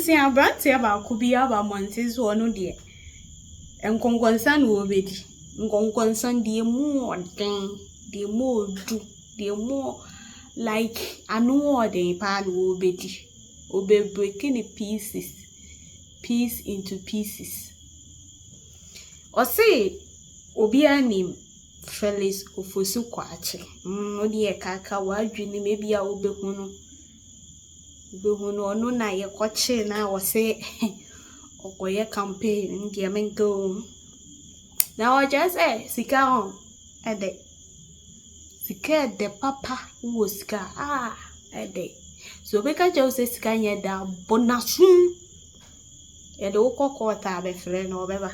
see a brand say about could be about months or no dear. And concern will be concern the more thing, the more do, the more like I know the pan will be breaking the piece into pieces. Or say, Obia name Felix Kwakye. No dear kaka, why dreaming maybe I will be no na ye kwache na wo say okoye campaign ndi amengo na o just sika on ede sika de papa wo sika ede so be ka je say sika nye da bonasun e de ukokota be frɛ na obeba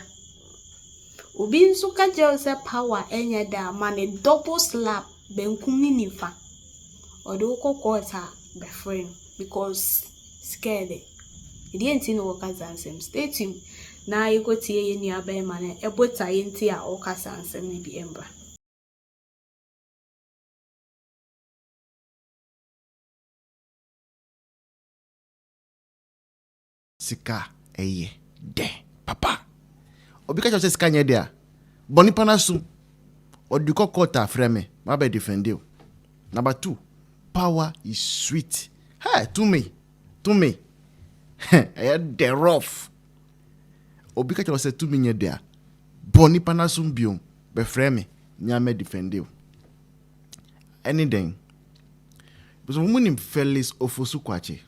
obi nso ka je say power enye da ma ne double slap benkumi nifa o de ukokota be frɛ because scared. It didn't know Okazansem. Stay tuned. Now you go to your nearby man, a boat I ain't here Okazansem may be ember. Sika eye de papa. Obika chose sika nye there. Boni panasu. Oduko kota freme. Mabe defend you. Number 2. Power is sweet. Hey, to me. I had the rough. Obika chose to me nye there. Boni panasum biom. Be freme. Nyame defend you. Anything. Because woman Felix Kwakye.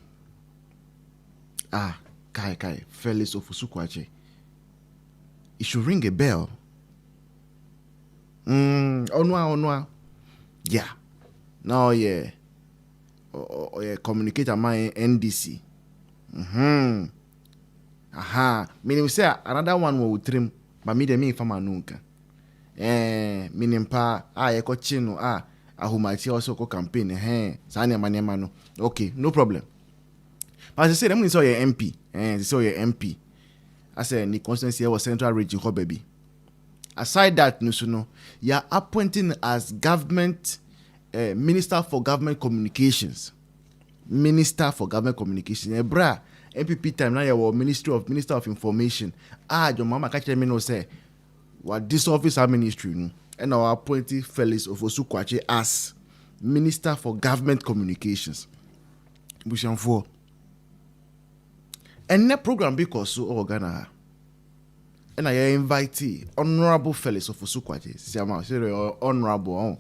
Kai, Felix Kwakye. It should ring a bell. Onwa. Yeah. Now, yeah. Communicate among NDC. Meaning say another one will trim, but me the me from Anunka. Meaning pa, eko chino, ahumati also ko campaign, sanya manemano. Okay, no problem. But as I said, I'm going to say your MP. They say your MP. I said, the constituency was Central Region, baby. Aside that, you are appointing as government Minister for Government Communications. Minister for Government Communications. Ebra, MPP time now you are Minister of Information. Your mama catch me no say, what this office are ministry, and our appointing Felix Kwakye as Minister for Government Communications. Bushan for. And that program because so Ghana. And I invite Honorable Felix Kwakye. Say honorable.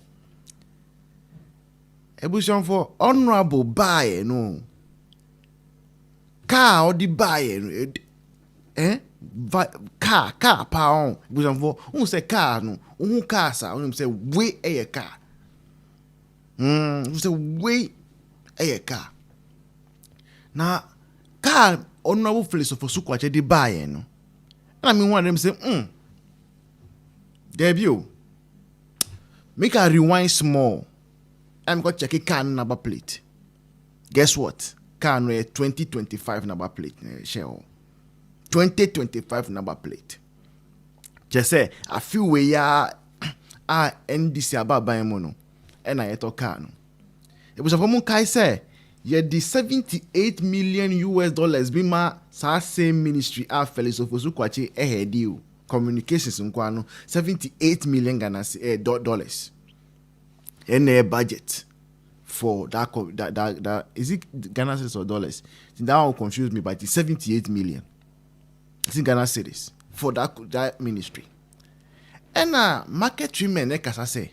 Ebushon for honorable buy no. Car or the buy car pound. Ebushon for who say car no. Who car sa? Who say we a car. Who say we a car. Now car honorable Felix Kwakye the buy no. And I mean one of them say, debut. Make a rewind small. I'm going to check a car number plate. Guess what? Car 2025 number plate. Share 2025 number plate. Just say a few way NDC about buying mono. And I eto car no. It was a woman kai say, yeah, the $78 million be my same ministry Felix Kwakye deal. Communications nkwano 78 million Ghana dollars. And a budget for that is it Ghana cedis or dollars? That will confuse me, but it's 78 million. It's in Ghana cedis for that ministry. And market treatment, I say,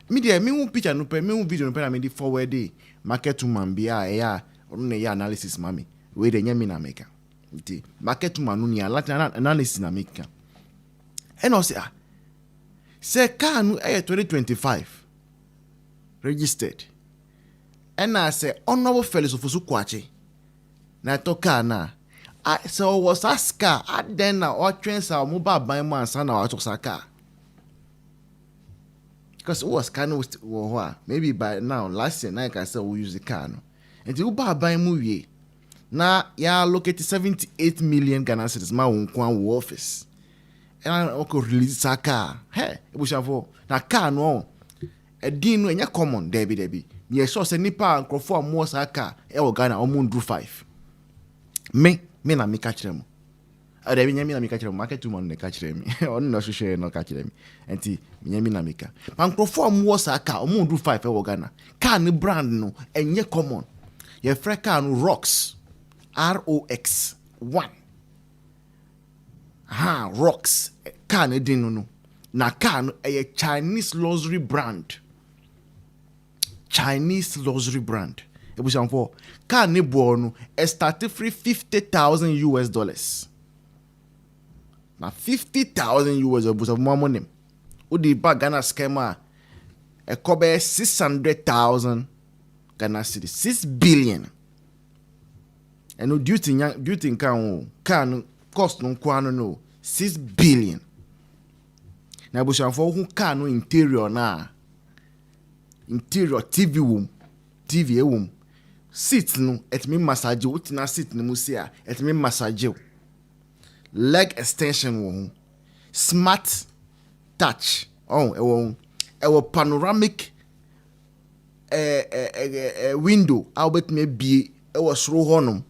me won't picture no me won't video no me forward day market woman be analysis mami we the nyame na make. Market woman no nia analysis na make. And I say car no 2025 registered. And I say honorable Felix Kwakye na to car na so was that car then na or trains our mobile buy man sana wa to car. Because it was kind of maybe by now last year I said we use the car no. And you buy movie. Now ya locate 78 million Ghana cedis ma won office. And I okay release a car. Hey, it was for na car no. A din no enya common debi. Me sure say nipa nkrofo mo sa car e wo Ghana o mun do 5. Me Me na me catch them. Ade me na me catch them. Market woman na catch them. On no share no catch them. Enti me na me ka. Pancrofo am wo sa car, omo do 5 e wo Ghana. Car ni brand no enye common. Ye frɛ car no Rox. ROX 1. Rox. Car ni din no. Na car no a Chinese luxury brand. Chinese luxury brand. It was for car ni born started free $50,000. Now $50,000 was of more money. Udi bag Ghana schema a cover 600,000 Ghana city 6 billion. And no duty can cost no kwano no 6 billion. Now bush for who can no interior na interior TV room seat no et me massage utina seat no musia et me massage leg extension wo smart touch ewo panoramic window albert me bi ewo soro honom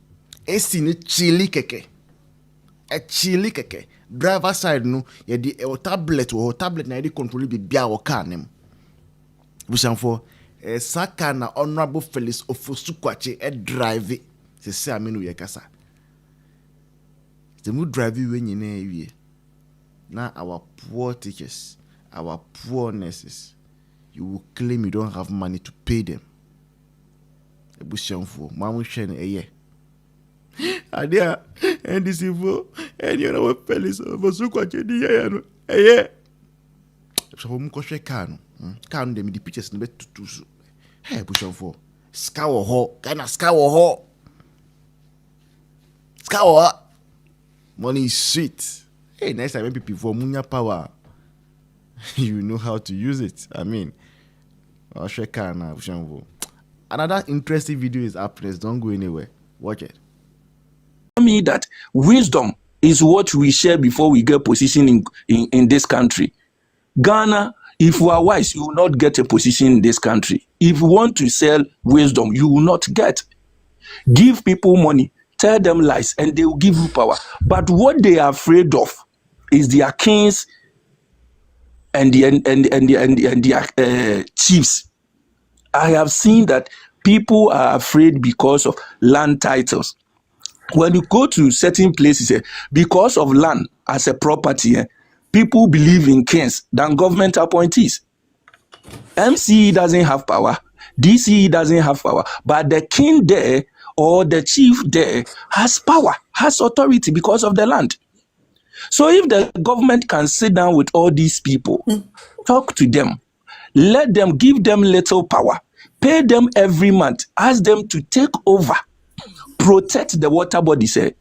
AC ni chili keke driver side no ye di tablet na ye di control bi bia wo car nem busanfo saka na honorable Felix Kwakye drive se amenu ye kasa the mood drive we nyina ewie na our poor teachers, our poor nurses, you will claim you don't have money to pay them. Ebusianfo mamu hwe na eye adia NDC fo and you know Felix Kwakye di ya no eye so mo ko hwe car no dem di pictures no betutu so hey ebusianfo ska wo ho kana ska wo ho money is sweet. Hey, next time when people for munya power, you know how to use it. I mean, I'll share car now. Another interesting video is up next. Don't go anywhere. Watch it. Me that wisdom is what we share before we get position in this country. Ghana, if you are wise, you will not get a position in this country. If you want to sell wisdom, you will not get. Give people money. Tell them lies and they will give you power. But what they are afraid of is their kings and their chiefs. I have seen that people are afraid because of land titles. When you go to certain places, because of land as a property, people believe in kings than government appointees. MCE doesn't have power. DCE doesn't have power. But the king there or the chief there has power, has authority because of the land. So if the government can sit down with all these people, talk to them, let them, give them little power, pay them every month, ask them to take over, protect the water bodies, they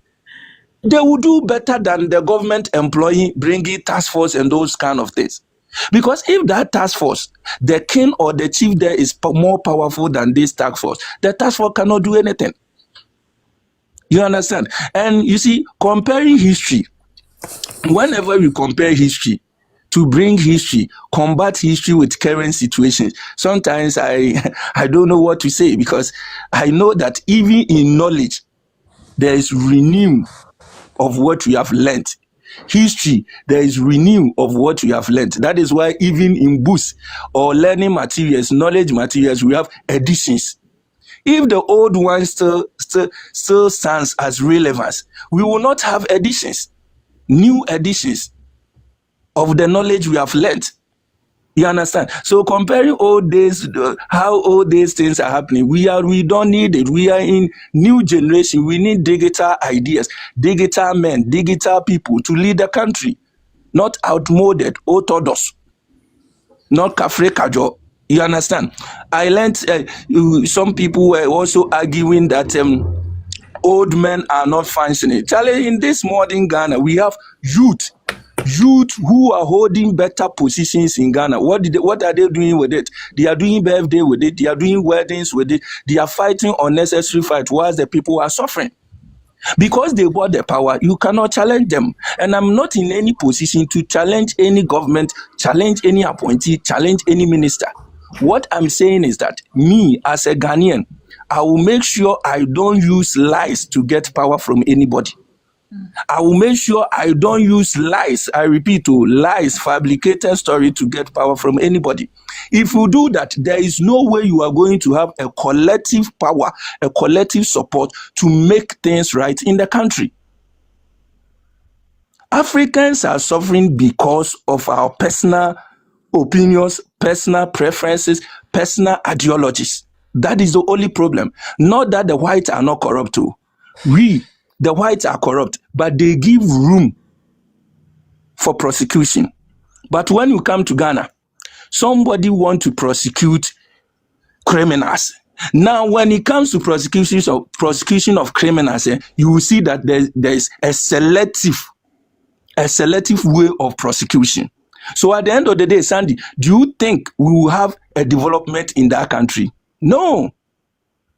will do better than the government employee bringing task force and those kind of things. Because if that task force, the king or the chief there is more powerful than this task force, the task force cannot do anything. You understand? And you see, comparing history, whenever we compare history, to bring history, combat history with current situations, sometimes I don't know what to say, because I know that even in knowledge, there is renewal of what we have learned. History, there is renewal of what we have learned. That is why even in books or learning materials, knowledge materials, we have editions. If the old one still stands as relevance, we will not have editions, new editions of the knowledge we have learned. You understand? So comparing old days, how old days things are happening, we don't need it. We are in new generation. We need digital ideas, digital men, digital people to lead the country, not outmoded, orthodox, not kafre kajo. You understand? I learned some people were also arguing that old men are not functioning. Charlie, in this modern Ghana, we have youth who are holding better positions in Ghana. What are they doing with it? They are doing birthday with it. They are doing weddings with it. They are fighting unnecessary fight whilst the people are suffering. Because they bought the power, you cannot challenge them. And I'm not in any position to challenge any government, challenge any appointee, challenge any minister. What I'm saying is that me as a Ghanaian, I will make sure I don't use lies to get power from anybody. I will make sure I don't use lies. I repeat, lies, fabricated story to get power from anybody. If you do that, there is no way you are going to have a collective power, a collective support to make things right in the country. Africans are suffering because of our personal opinions, personal preferences, personal ideologies. That is the only problem. Not that the whites are not corrupt too. The whites are corrupt, but they give room for prosecution. But when you come to Ghana, somebody want to prosecute criminals. Now, when it comes to prosecution of criminals, you will see that there is a selective way of prosecution. So at the end of the day, Sandy, do you think we will have a development in that country? No.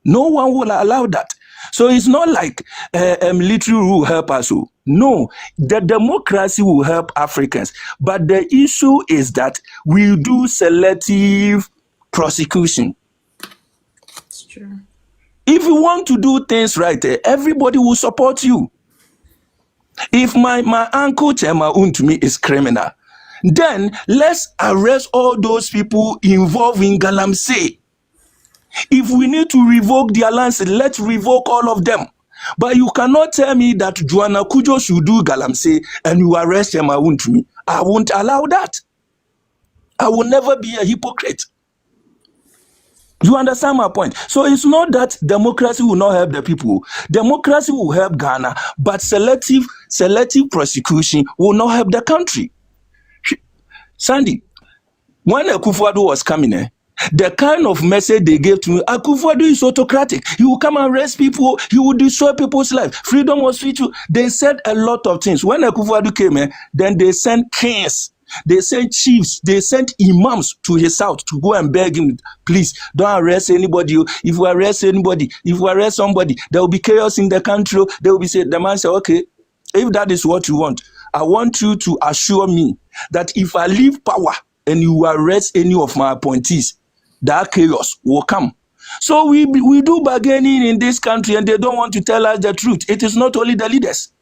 No one will allow that. So it's not like a military will help us. No, the democracy will help Africans. But the issue is that we do selective prosecution. It's true. If you want to do things right, everybody will support you. If my uncle Chema Untumi is criminal, then let's arrest all those people involved in Galamsey. If we need to revoke their license, let's revoke all of them. But you cannot tell me that Joanna Kujo should do Galamsey and you arrest Chema Untumi. I won't allow that. I will never be a hypocrite. You understand my point? So it's not that democracy will not help the people. Democracy will help Ghana, but selective prosecution will not help the country. Sandy, when Akufo-Addo was coming, the kind of message they gave to me, Akufo-Addo is autocratic. He will come and arrest people. He will destroy people's life. Freedom of speech. They said a lot of things. When Akufo-Addo came, then they sent kings. They sent chiefs, they sent imams to his house to go and beg him, please don't arrest anybody. If you arrest anybody, if you arrest somebody, there will be chaos in the country. They will be said, the man said, okay, if that is what you want, I want you to assure me that if I leave power and you arrest any of my appointees, that chaos will come. So we do bargaining in this country and they don't want to tell us the truth. It is not only the leaders.